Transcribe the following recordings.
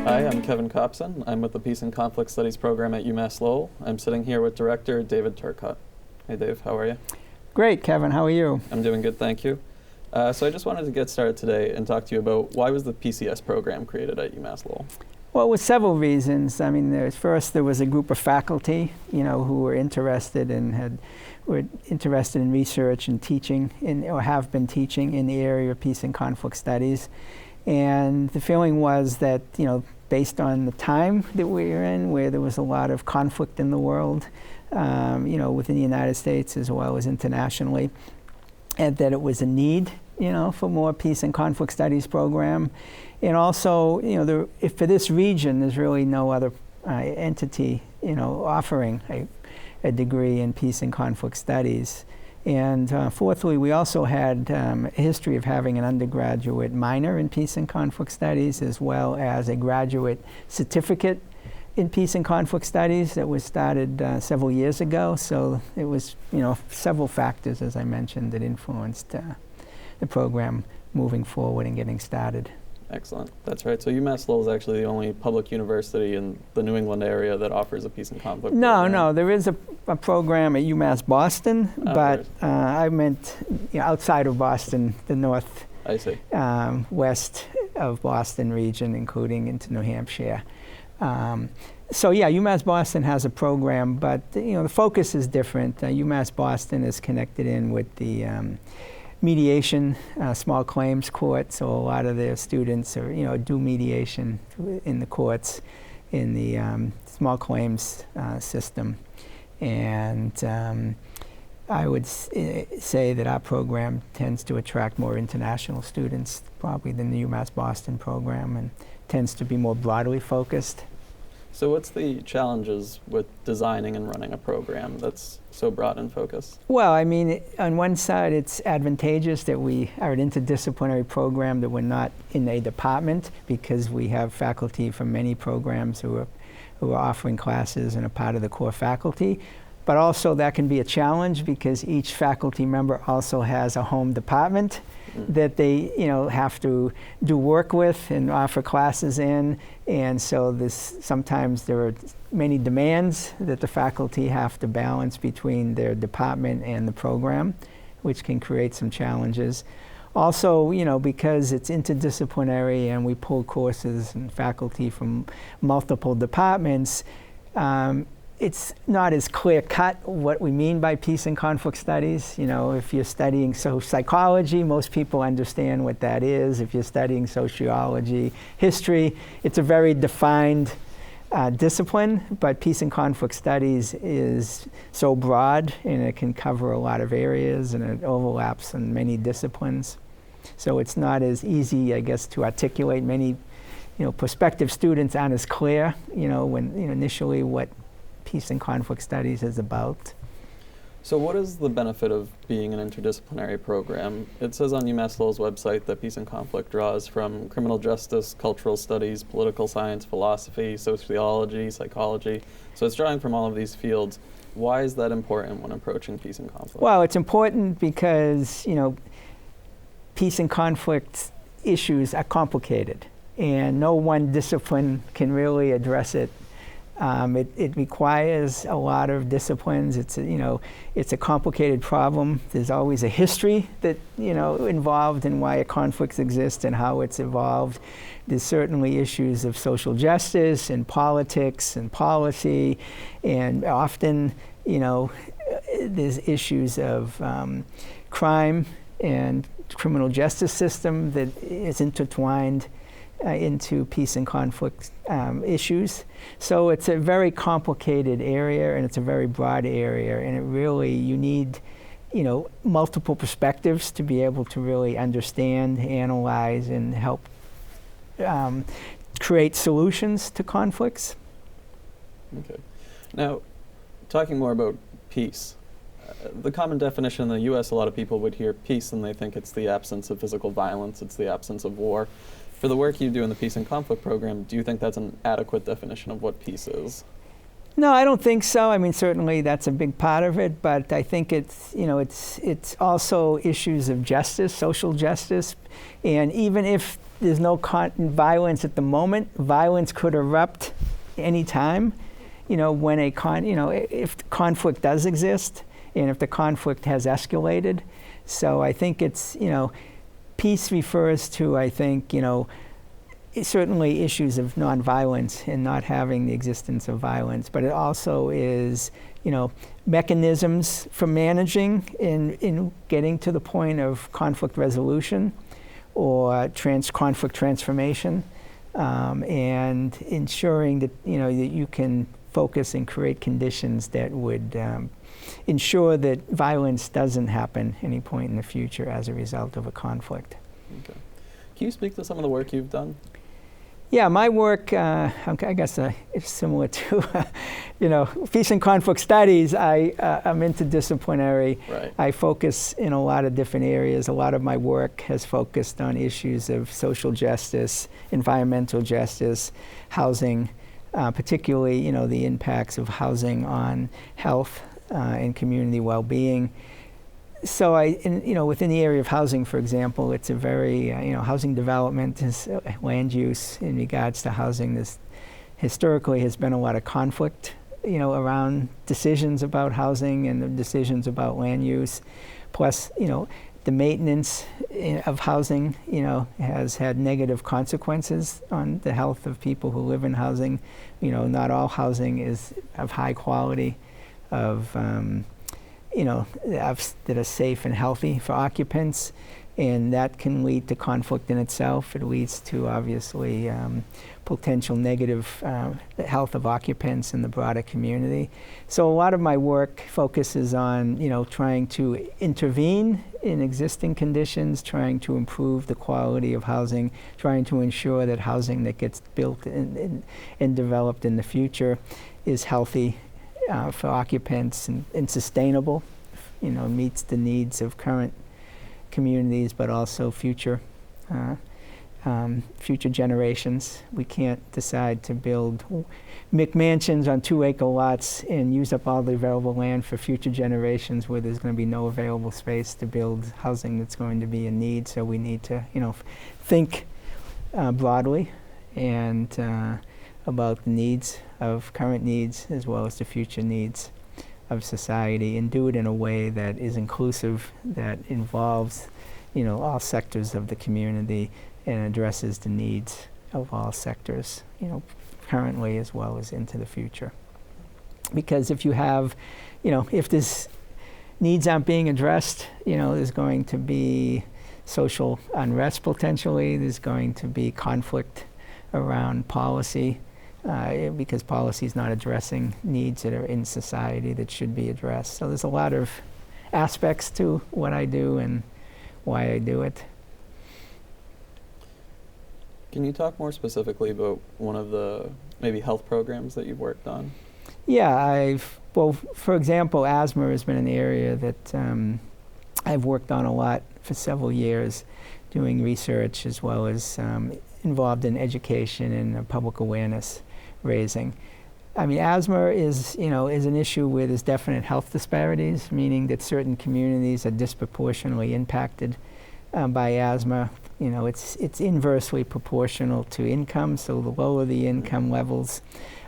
Hi, I'm Kevin Copson. I'm with the Peace and Conflict Studies program at UMass Lowell. I'm sitting here with Director David Turcotte. Hey Dave, how are you? Great, Kevin. How are you? I'm doing good, thank you. So I just wanted to get started today and talk to you about why was the PCS program created at UMass Lowell? Well, with several reasons. I mean, first there was a group of faculty, who were interested in research and teaching, or have been teaching in the area of peace and conflict studies. And the feeling was that, based on the time that we were in, where there was a lot of conflict in the world, within the United States as well as internationally, and that it was a need, for more peace and conflict studies program. And also, for this region, there's really no other entity, offering a degree in peace and conflict studies. And fourthly, we also had a history of having an undergraduate minor in peace and conflict studies, as well as a graduate certificate in peace and conflict studies that was started several years ago. So it was, several factors, as I mentioned, that influenced the program moving forward and getting started. Excellent. That's right. So UMass Lowell is actually the only public university in the New England area that offers a peace and conflict program. No, there is a program at UMass Boston, but I meant outside of Boston, the north, I see. West of Boston region, including into New Hampshire. So yeah, UMass Boston has a program, but the focus is different. UMass Boston is connected in with the mediation, small claims court, so a lot of their students are, do mediation in the courts in the small claims system. And I would say that our program tends to attract more international students probably than the UMass Boston program, and tends to be more broadly focused. So what's the challenges with designing and running a program that's so broad in focus? Well, I mean, on one side, it's advantageous that we are an interdisciplinary program, that we're not in a department, because we have faculty from many programs who are offering classes and are part of the core faculty. But also that can be a challenge, because each faculty member also has a home department that they have to do work with and offer classes in. And so sometimes there are many demands that the faculty have to balance between their department and the program, which can create some challenges. Also, because it's interdisciplinary and we pull courses and faculty from multiple departments, it's not as clear-cut what we mean by peace and conflict studies. If you're studying psychology, most people understand what that is. If you're studying sociology, history, it's a very defined discipline, but peace and conflict studies is so broad, and it can cover a lot of areas, and it overlaps in many disciplines. So it's not as easy, I guess, to articulate. Many, prospective students aren't as clear, when initially what peace and conflict studies is about. So what is the benefit of being an interdisciplinary program? It says on UMass Lowell's website that peace and conflict draws from criminal justice, cultural studies, political science, philosophy, sociology, psychology. So it's drawing from all of these fields. Why is that important when approaching peace and conflict? Well, it's important because, peace and conflict issues are complicated, and no one discipline can really address it. It requires a lot of disciplines. It's a complicated problem. There's always a history that involved in why a conflict exists and how it's evolved. There's certainly issues of social justice and politics and policy, and often there's issues of crime and criminal justice system that is intertwined into peace and conflict issues. So it's a very complicated area, and it's a very broad area, and it really, you need multiple perspectives to be able to really understand, analyze, and help create solutions to conflicts. Okay. Now, talking more about peace, the common definition in the U.S., a lot of people would hear peace and they think it's the absence of physical violence, it's the absence of war. For the work you do in the Peace and Conflict program, do you think that's an adequate definition of what peace is? No, I don't think so. I mean, certainly that's a big part of it, but I think it's also issues of justice, social justice, and even if there's no violence at the moment, violence could erupt any time. When if conflict does exist, and if the conflict has escalated. So I think it's peace refers to, I think, certainly issues of nonviolence and not having the existence of violence, but it also is, mechanisms for managing in getting to the point of conflict resolution or conflict transformation, and ensuring that, that you can focus and create conditions that would ensure that violence doesn't happen any point in the future as a result of a conflict. Okay. Can you speak to some of the work you've done? Yeah, my work, I guess it's similar to, peace and conflict studies. I'm interdisciplinary. Right. I focus in a lot of different areas. A lot of my work has focused on issues of social justice, environmental justice, housing, particularly, the impacts of housing on health and community well-being. So within the area of housing, for example, it's a very, housing development is land use in regards to housing. This historically has been a lot of conflict, around decisions about housing and the decisions about land use. Plus, the maintenance of housing, has had negative consequences on the health of people who live in housing. Not all housing is of high quality, that are safe and healthy for occupants, and that can lead to conflict in itself. It leads to, obviously, potential negative health of occupants in the broader community. So a lot of my work focuses on, trying to intervene in existing conditions, trying to improve the quality of housing, trying to ensure that housing that gets built and developed in the future is healthy for occupants and sustainable, meets the needs of current communities, but also future generations. We can't decide to build McMansions on 2-acre lots and use up all the available land for future generations where there's going to be no available space to build housing that's going to be in need. So we need to, think broadly and about the needs of current needs as well as the future needs of society, and do it in a way that is inclusive, that involves, all sectors of the community and addresses the needs of all sectors, currently as well as into the future. Because if you have, if this needs aren't being addressed, there's going to be social unrest potentially, there's going to be conflict around policy, because policy is not addressing needs that are in society that should be addressed. So there's a lot of aspects to what I do and why I do it. Can you talk more specifically about one of the maybe health programs that you've worked on? Yeah, for example, asthma has been an area that I've worked on a lot for several years, doing research as well as involved in education and public awareness raising. I mean, asthma is an issue where there's definite health disparities, meaning that certain communities are disproportionately impacted by asthma. It's inversely proportional to income, so the lower the income levels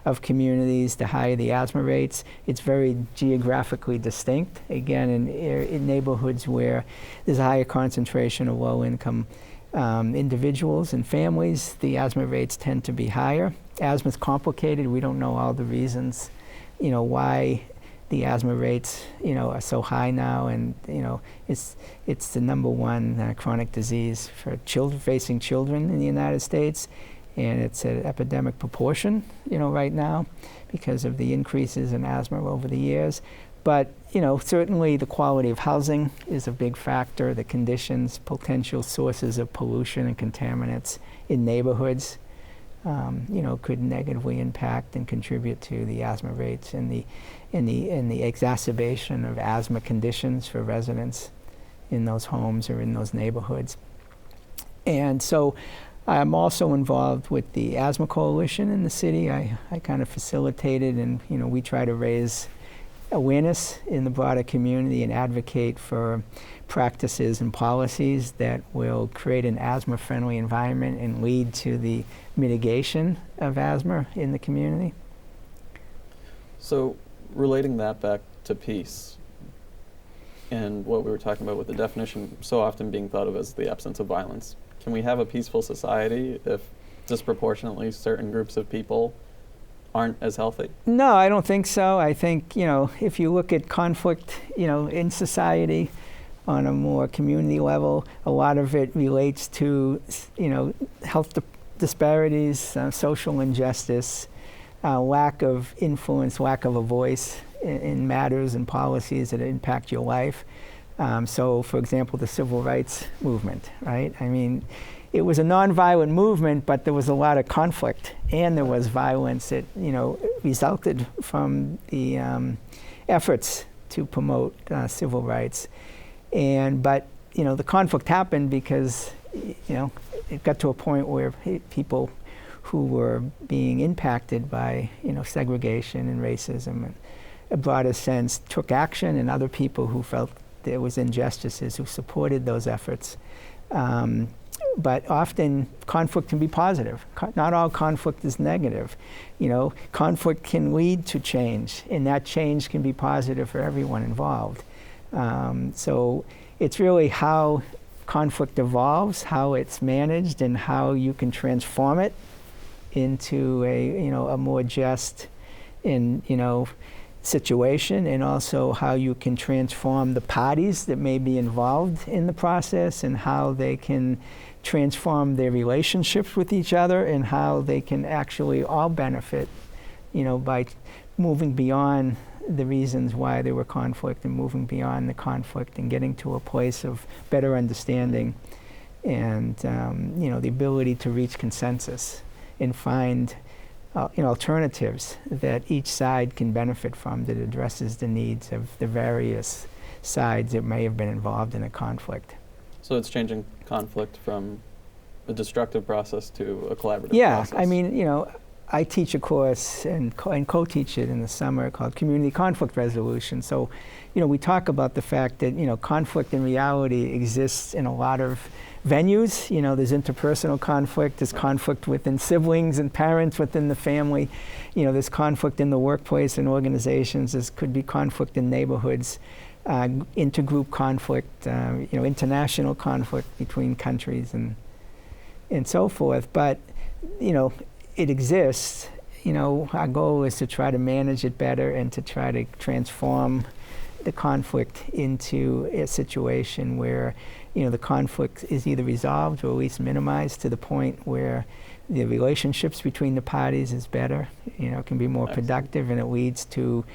of communities, the higher the asthma rates. It's very geographically distinct. Again, in neighborhoods where there's a higher concentration of low-income individuals and families, the asthma rates tend to be higher. Asthma is complicated. We don't know all the reasons, why the asthma rates, are so high now, and it's the number one chronic disease for facing children in the United States, and it's an epidemic proportion, right now, because of the increases in asthma over the years. But certainly the quality of housing is a big factor. The conditions, potential sources of pollution and contaminants in neighborhoods, could negatively impact and contribute to the asthma rates and the exacerbation of asthma conditions for residents in those homes or in those neighborhoods. And so I'm also involved with the Asthma Coalition in the city. I kind of facilitated, and we try to raise awareness in the broader community and advocate for practices and policies that will create an asthma-friendly environment and lead to the mitigation of asthma in the community. So relating that back to peace and what we were talking about with the definition so often being thought of as the absence of violence, can we have a peaceful society if disproportionately certain groups of people aren't as healthy? No, I don't think so. I think, if you look at conflict, in society on a more community level, a lot of it relates to, health disparities, social injustice, lack of influence, lack of a voice in matters and policies that impact your life. So, for example, the civil rights movement, right? I mean, it was a nonviolent movement, but there was a lot of conflict, and there was violence that, resulted from the efforts to promote civil rights. But the conflict happened because, it got to a point where people who were being impacted by, segregation and racism and a broader sense took action, and other people who felt there was injustices who supported those efforts. But often conflict can be positive. Not all conflict is negative. Conflict can lead to change, and that change can be positive for everyone involved. So it's really how conflict evolves, how it's managed, and how you can transform it into a more just situation, and also how you can transform the parties that may be involved in the process, and how they can transform their relationships with each other, and how they can actually all benefit, by moving beyond the reasons why there were conflict, and moving beyond the conflict and getting to a place of better understanding, and the ability to reach consensus and find alternatives that each side can benefit from, that addresses the needs of the various sides that may have been involved in a conflict. So it's changing conflict from a destructive process to a collaborative process. Yeah, I mean, I teach a course and co-teach it in the summer called Community Conflict Resolution. So, we talk about the fact that, conflict in reality exists in a lot of venues. There's interpersonal conflict, there's conflict within siblings and parents within the family. There's conflict in the workplace and organizations. There could be conflict in neighborhoods, intergroup conflict, international conflict between countries and so forth. But, it exists. Our goal is to try to manage it better and to try to transform the conflict into a situation where, the conflict is either resolved or at least minimized to the point where the relationships between the parties is better, can be more productive, and it leads to,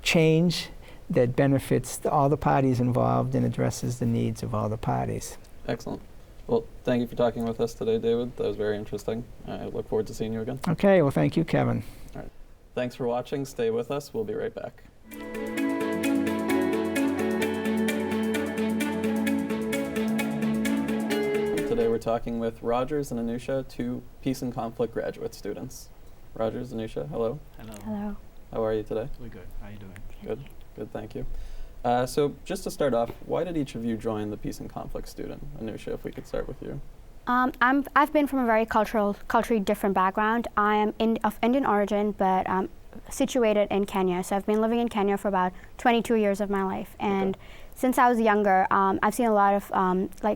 change that benefits all the parties involved and addresses the needs of all the parties. Excellent. Well, thank you for talking with us today, David. That was very interesting. I look forward to seeing you again. Okay, well, thank you, Kevin. All right. Thanks for watching. Stay with us. We'll be right back. Today we're talking with Rogers and Anusha, two Peace and Conflict graduate students. Rogers, Anusha, hello. Hello. Hello. How are you today? We're good. How are you doing? Good. Good, thank you. So just to start off, why did each of you join the Peace and Conflict student? Anusha, if we could start with you. I've been from a very culturally different background. I am of Indian origin, but situated in Kenya. So I've been living in Kenya for about 22 years of my life. And since I was younger, I've seen a lot of,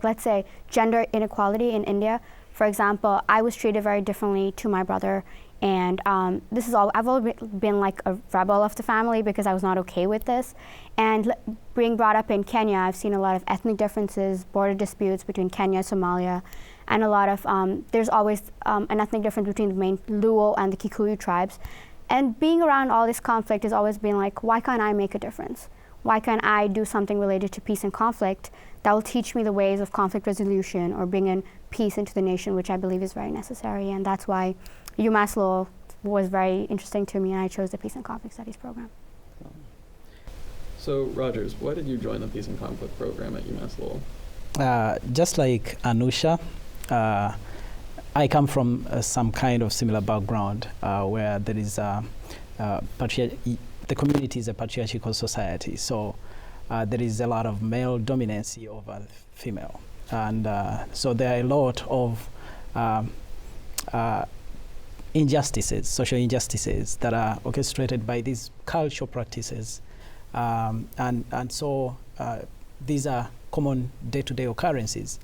let's say, gender inequality in India. For example, I was treated very differently to my brother. And I've always been like a rebel of the family because I was not okay with this. And being brought up in Kenya, I've seen a lot of ethnic differences, border disputes between Kenya and Somalia, and a lot of, there's always an ethnic difference between the main Lowell and the Kikuyu tribes. And being around all this conflict has always been like, why can't I make a difference? Why can't I do something related to peace and conflict that will teach me the ways of conflict resolution or bring in peace into the nation, which I believe is very necessary. And that's why UMass Lowell was very interesting to me, and I chose the Peace and Conflict Studies program. So, Rogers, why did you join the Peace and Conflict program at UMass Lowell? Just like Anusha, I come from some kind of similar background where there is the community is a patriarchal society, so there is a lot of male dominancy over female, and so there are a lot of injustices, social injustices that are orchestrated by these cultural practices, and so these are common day-to-day occurrences.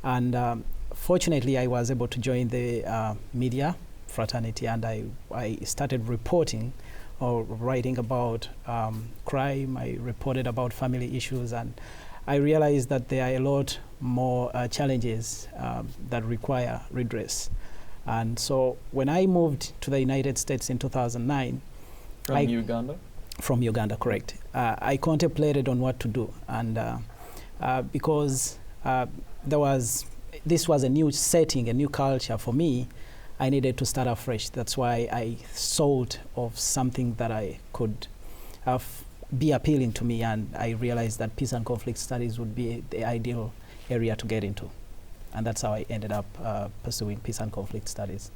And fortunately, I was able to join the media fraternity, and I started reporting or writing about crime. I reported about family issues, and I realized that there are a lot more challenges that require redress. And so when I moved to the United States in 2009, From Uganda? From Uganda, correct. I contemplated on what to do, and because this was a new setting, a new culture for me, I needed to start afresh. That's why I thought of something that I could be appealing to me, and I realized that peace and conflict studies would be the ideal area to get into. And that's how I ended up pursuing peace and conflict studies.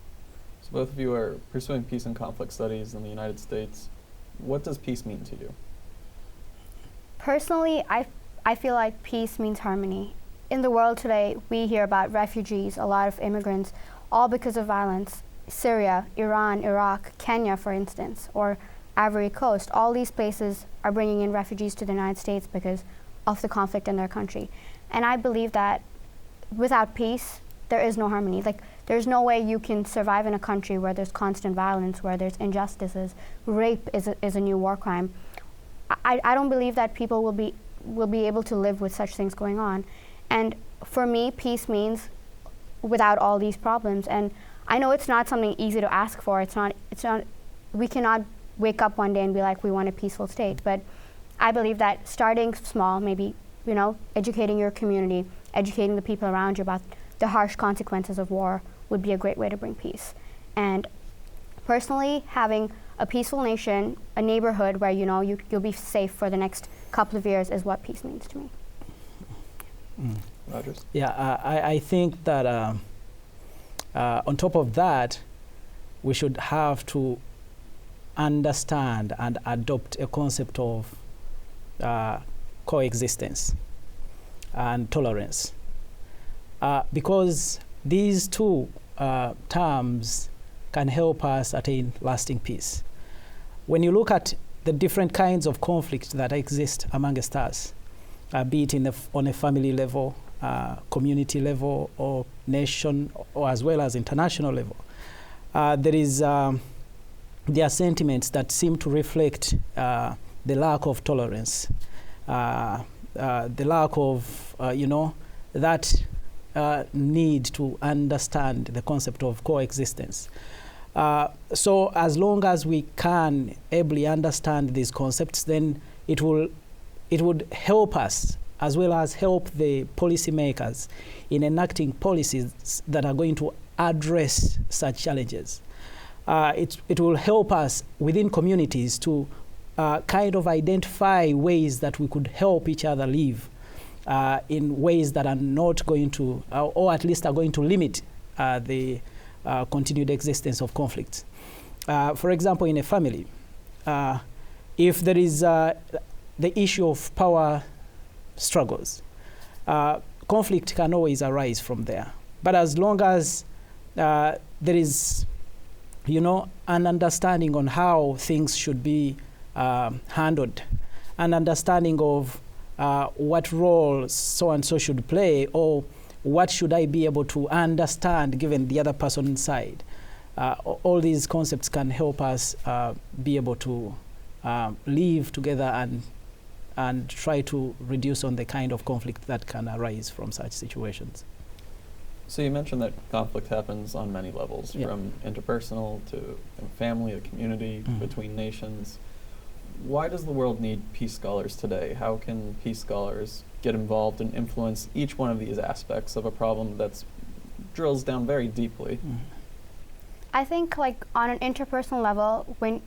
So both of you are pursuing peace and conflict studies in the United States. What does peace mean to you? Personally, I feel like peace means harmony. In the world today, we hear about refugees, a lot of immigrants, all because of violence. Syria, Iran, Iraq, Kenya, for instance, or Ivory Coast, all these places are bringing in refugees to the United States because of the conflict in their country. And I believe that without peace, there is no harmony. Like, there's no way you can survive in a country where there's constant violence, where there's injustices. Rape is a new war crime. I don't believe that people will be able to live with such things going on. And for me, peace means without all these problems. And I know it's not something easy to ask for. It's not. We cannot wake up one day and be like, we want a peaceful state. But I believe that starting small, maybe, educating your community, educating the people around you about the harsh consequences of war would be a great way to bring peace. And personally, having a peaceful nation, a neighborhood where you'll be safe for the next couple of years is what peace means to me. Rogers? Yeah, I think that on top of that, we should have to understand and adopt a concept of coexistence and tolerance. Because these two terms can help us attain lasting peace. When you look at the different kinds of conflict that exist amongst us, be it on a family level, community level, or nation, or as well as international level, there are sentiments that seem to reflect the lack of tolerance, the lack of, that need to understand the concept of coexistence. So as long as we can ably understand these concepts, then it would help us as well as help the policymakers in enacting policies that are going to address such challenges. It will help us within communities to kind of identify ways that we could help each other live in ways that are not going to, or at least are going to limit the continued existence of conflicts. For example, in a family, if there is the issue of power struggles, conflict can always arise from there. But as long as there is, an understanding on how things should be handled, an understanding of what role so and so should play, or what should I be able to understand given the other person's side. All these concepts can help us be able to live together and try to reduce on the kind of conflict that can arise from such situations. So you mentioned that conflict happens on many levels, Yeah. from interpersonal to family, to community, between nations. Why does the world need peace scholars today? How can peace scholars get involved and influence each one of these aspects of a problem that drills down very deeply? I think, like, on an interpersonal level, when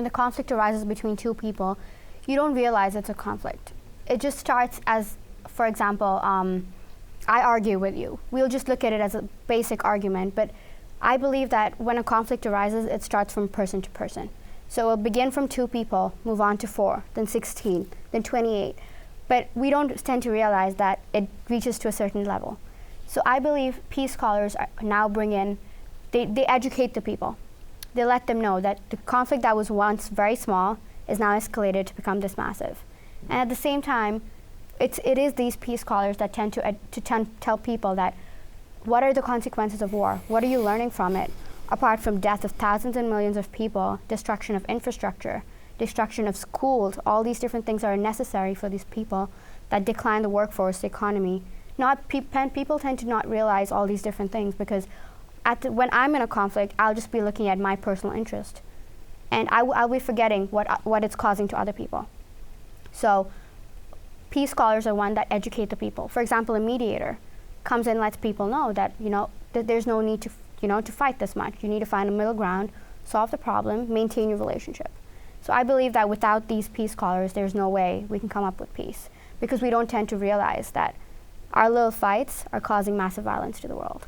the conflict arises between two people, you don't realize it's a conflict. It just starts as, for example, I argue with you. We'll just look at it as a basic argument, but I believe that when a conflict arises, it starts from person to person. So it'll begin from 2 people, move on to 4, then 16, then 28. But we don't tend to realize that it reaches to a certain level. So I believe peace scholars now bring in, they educate the people. They let them know that the conflict that was once very small is now escalated to become this massive. And at the same time, it is these peace scholars that tend to tell people that what are the consequences of war? What are you learning from it? Apart from death of thousands and millions of people, destruction of infrastructure, destruction of schools, all these different things are necessary for these people that decline the workforce, the economy. People tend to not realize all these different things because when I'm in a conflict, I'll just be looking at my personal interest. And I'll be forgetting what it's causing to other people. So peace scholars are one that educate the people. For example, a mediator comes and lets people know that, that there's no need to fight this much. You need to find a middle ground, solve the problem, maintain your relationship. So I believe that without these peace scholars, there's no way we can come up with peace because we don't tend to realize that our little fights are causing massive violence to the world.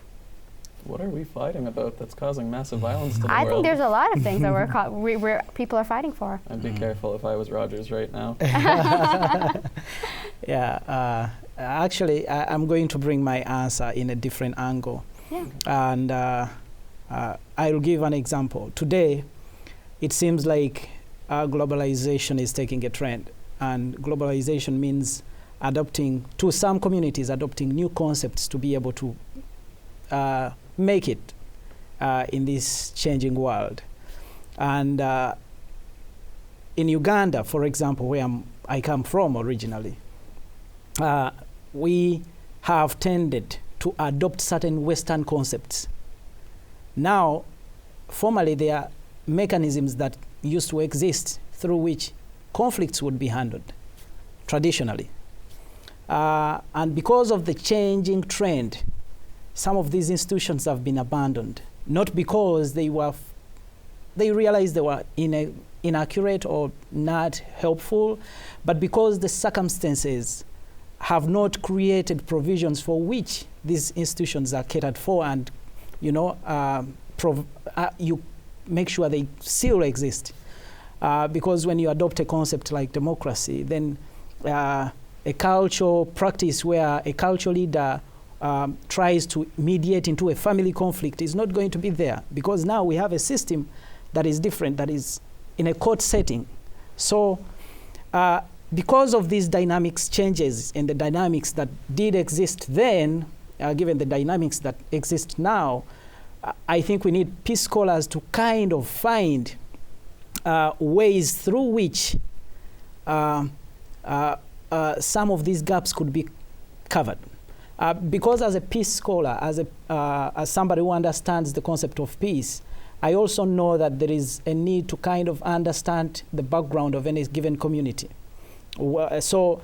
What are we fighting about that's causing massive violence to the world? I think there's a lot of things that we're people are fighting for. I'd be careful if I was Rogers right now. Yeah, actually, I'm going to bring my answer in a different angle. Yeah. And I'll give an example. Today, it seems like globalization is taking a trend. And globalization means to some communities, adopting new concepts to be able to make it in this changing world. And in Uganda, for example, where I come from originally, we have tended to adopt certain Western concepts. Now, formerly, there are mechanisms that used to exist through which conflicts would be handled traditionally. And because of the changing trend, some of these institutions have been abandoned, not because they realized they were inaccurate or not helpful, but because the circumstances have not created provisions for which these institutions are catered for, and you make sure they still exist. Because when you adopt a concept like democracy, then a cultural practice where a cultural leader tries to mediate into a family conflict is not going to be there, because now we have a system that is different, that is in a court setting. So because of these dynamics changes and the dynamics that did exist then, given the dynamics that exist now, I think we need peace scholars to kind of find ways through which some of these gaps could be covered. Because as a peace scholar, as somebody who understands the concept of peace, I also know that there is a need to kind of understand the background of any given community. So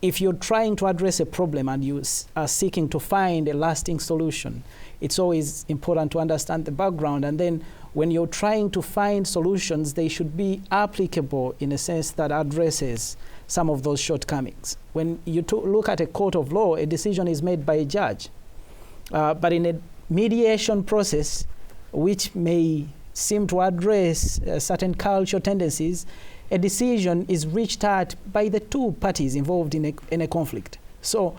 if you're trying to address a problem and you are seeking to find a lasting solution, it's always important to understand the background. And then when you're trying to find solutions, they should be applicable in a sense that addresses some of those shortcomings. When you look at a court of law, a decision is made by a judge. But in a mediation process, which may seem to address certain cultural tendencies, a decision is reached at by the two parties involved in a conflict. So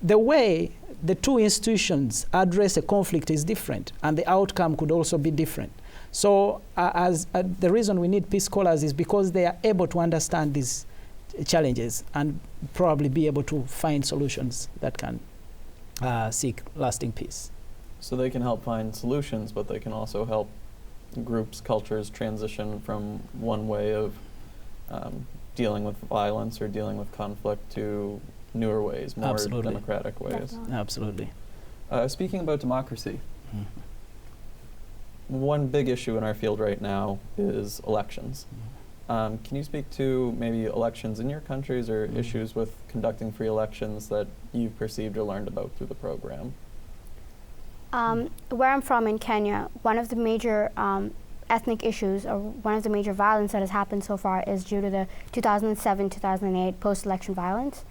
the way the two institutions address a conflict is different, and the outcome could also be different. So the reason we need peace scholars is because they are able to understand these challenges and probably be able to find solutions that can seek lasting peace. So they can help find solutions, but they can also help groups, cultures transition from one way of dealing with violence or dealing with conflict to newer ways, more Absolutely. democratic ways. Definitely. Absolutely. Speaking about democracy, one big issue in our field right now is elections. Can you speak to maybe elections in your countries or issues with conducting free elections that you've perceived or learned about through the program? Where I'm from in Kenya, one of the major ethnic issues, or one of the major violence that has happened so far, is due to the 2007-2008 post-election violence.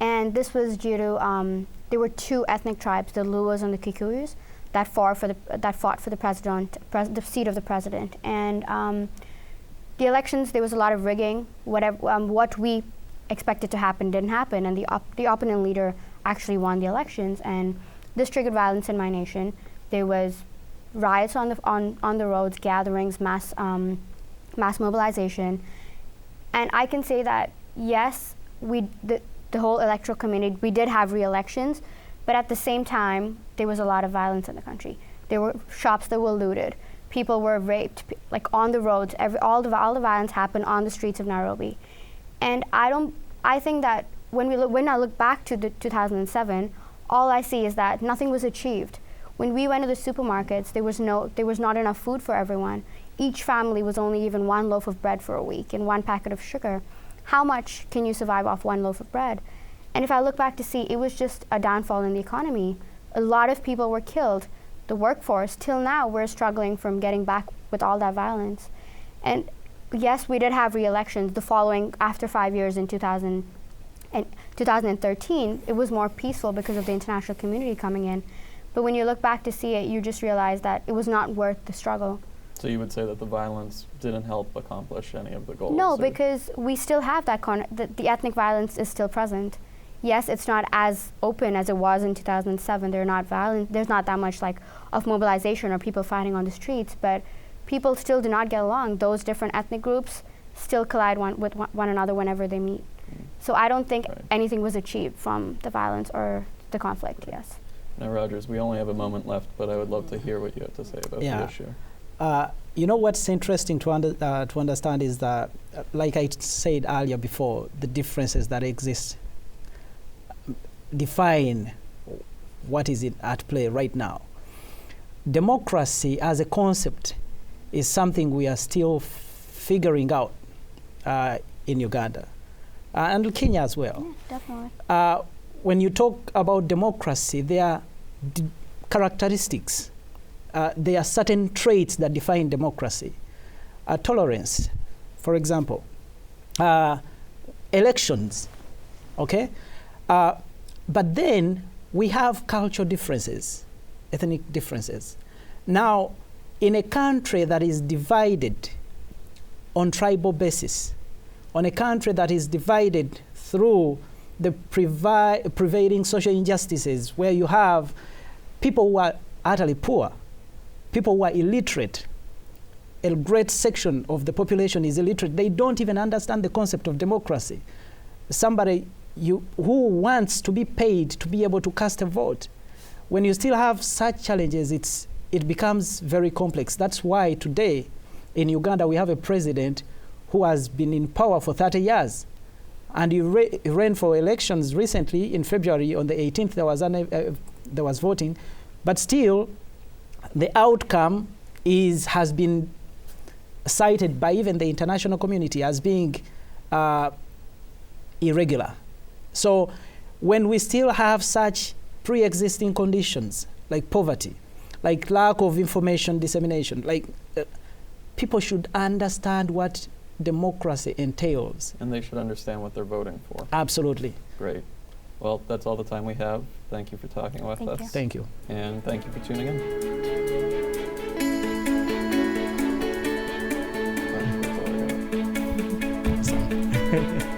And this was due to, there were two ethnic tribes, the Lowells and the Kikuyus, that fought for the seat of the president. And the elections, there was a lot of rigging. What we expected to happen didn't happen, and the opponent leader actually won the elections. And this triggered violence in my nation. There was riots on the roads, gatherings, mass mobilization. And I can say that yes, the whole electoral community, we did have re-elections, but at the same time, there was a lot of violence in the country. There were shops that were looted. People were raped, like on the roads. All the violence happened on the streets of Nairobi. And I think that when I look back to the 2007, all I see is that nothing was achieved. When we went to the supermarkets, there was not enough food for everyone. Each family was only given one loaf of bread for a week and one packet of sugar. How much can you survive off one loaf of bread? And if I look back to see, it was just a downfall in the economy. A lot of people were killed. The workforce, till now, we're struggling from getting back with all that violence. And yes, we did have re-elections. After 5 years in 2013, it was more peaceful because of the international community coming in. But when you look back to see it, you just realize that it was not worth the struggle. So you would say that the violence didn't help accomplish any of the goals? No, because we still have that the ethnic violence is still present. Yes, it's not as open as it was in 2007. They're not violent. There's not that much of mobilization or people fighting on the streets, but people still do not get along. Those different ethnic groups still collide with one another whenever they meet. So I don't think anything was achieved from the violence or the conflict, yes. Now, Rogers, we only have a moment left, but I would love to hear what you have to say about the issue. You know what's interesting to understand is that, like I said earlier before, the differences that exist define what is at play right now. Democracy as a concept is something we are still figuring out in Uganda and Kenya as well. Yeah, definitely. When you talk about democracy, there are characteristics. There are certain traits that define democracy. Tolerance, for example. Elections, okay? But then we have cultural differences, ethnic differences. Now, in a country that is divided on tribal basis, on a country that is divided through the prevailing social injustices, where you have people who are utterly poor, people who are illiterate, a great section of the population is illiterate. They don't even understand the concept of democracy. Somebody who wants to be paid to be able to cast a vote. When you still have such challenges, it becomes very complex. That's why today in Uganda we have a president who has been in power for 30 years. And he ran for elections recently in February. On the 18th, there was voting. But still, the outcome has been cited by even the international community as being irregular. So when we still have such pre-existing conditions like poverty, like lack of information dissemination, people should understand what democracy entails. And they should understand what they're voting for. Absolutely. Great. Well, that's all the time we have. Thank you for talking with us. Thank you. And thank you for tuning in. That's all I got.